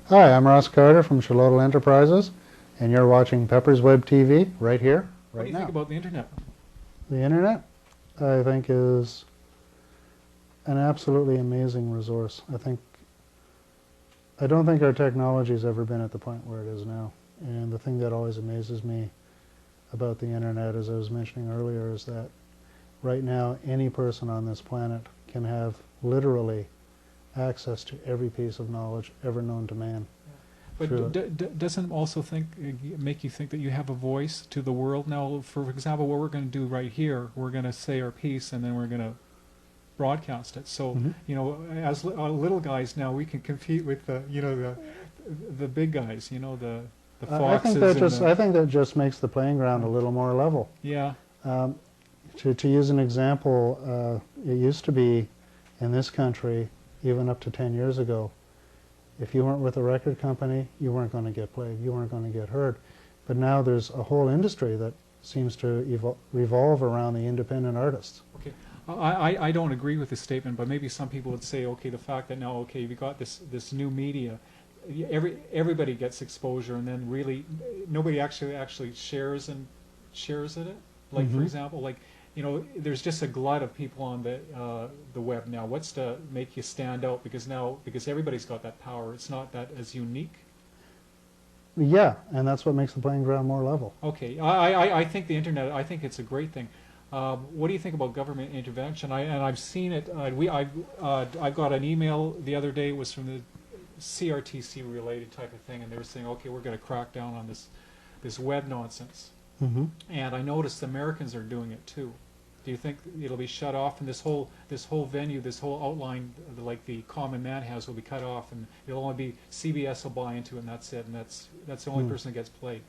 Hi, I'm Ross Carter from Charlotte Enterprises, and you're watching Pepper's Web TV right here, What do right you think now. about the internet? The internet, I think, is an absolutely amazing resource. I don't think our technology has ever been at the point where it is now. And the thing that always amazes me about the internet, as I was mentioning earlier, is that right now any person on this planet can have literally access to every piece of knowledge ever known to man. But doesn't it also make you think that you have a voice to the world now? For example, what we're going to do right here, we're going to say our piece and then we're going to broadcast it. So as little guys now, we can compete with the big guys. The foxes. I think that just makes the playing ground a little more level. Yeah. To use an example, it used to be in this country, even up to 10 years ago, if you weren't with a record company, you weren't going to get played, you weren't going to get heard. But now there's a whole industry that seems to revolve around the independent artists. Okay. I don't agree with this statement, but maybe some people would say, okay, the fact that now, okay, we got this new media, everybody gets exposure, and then really nobody actually shares it. Like for example, like there's just a glut of people on the web now. What's to make you stand out? Because everybody's got that power. It's not that as unique. Yeah, and that's what makes the playing ground more level. Okay, I think the internet, I think it's a great thing. What do you think about government intervention? I've seen it. I got an email the other day. It was from the CRTC related type of thing, and they were saying, okay, we're going to crack down on this web nonsense. And I noticed the Americans are doing it too. Do you think it'll be shut off, and this whole venue, this whole outline, like the common man has, will be cut off, and it'll only be CBS will buy into it, and that's it, and that's the only person that gets played?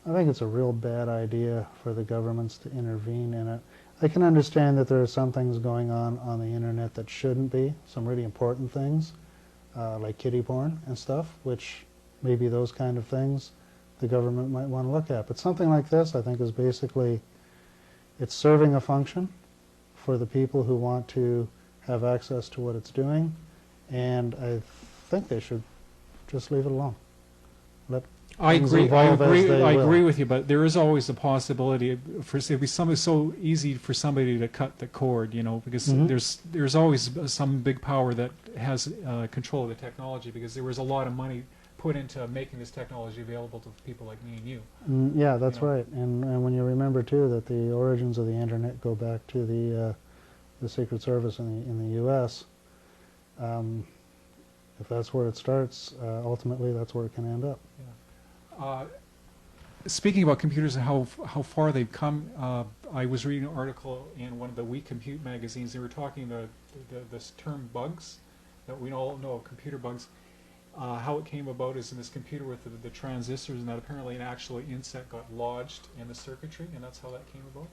I think it's a real bad idea for the governments to intervene in it. I can understand that there are some things going on the internet that shouldn't be, some really important things, like kiddie porn and stuff, which maybe those kind of things the government might want to look at. But something like this, I think, is basically, it's serving a function for the people who want to have access to what it's doing, and I think they should just leave it alone. Let I things agree. I evolve as agree. they I will. agree with you, but there is always the possibility for it'd be so easy for somebody to cut the cord, because there's always some big power that has control of the technology, because there was a lot of money put into making this technology available to people like me and you. Yeah, that's right. And when you remember too that the origins of the internet go back to the Secret Service in the U.S. If that's where it starts, ultimately that's where it can end up. Yeah. Speaking about computers and how far they've come, I was reading an article in one of the We Compute magazines. They were talking this term bugs, that we all know of, computer bugs. How it came about is in this computer with the transistors, and that apparently an actual insect got lodged in the circuitry, and that's how that came about.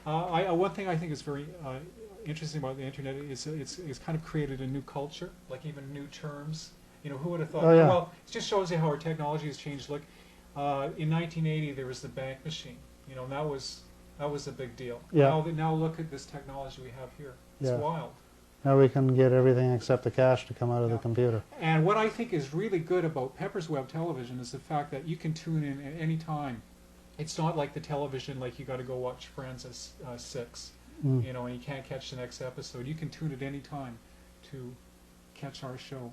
Yeah. One thing I think is very interesting about the internet is it's kind of created a new culture, like even new terms. Who would have thought? Oh, yeah. Well, it just shows you how our technology has changed. Look, in 1980 there was the bank machine. That was a big deal. Yeah. Now look at this technology we have here. It's Yeah. wild. Now we can get everything except the cash to come out of the computer. And what I think is really good about Pepper's Web Television is the fact that you can tune in at any time. It's not like the television, like you got to go watch Friends at 6, and you can't catch the next episode. You can tune at any time to catch our show.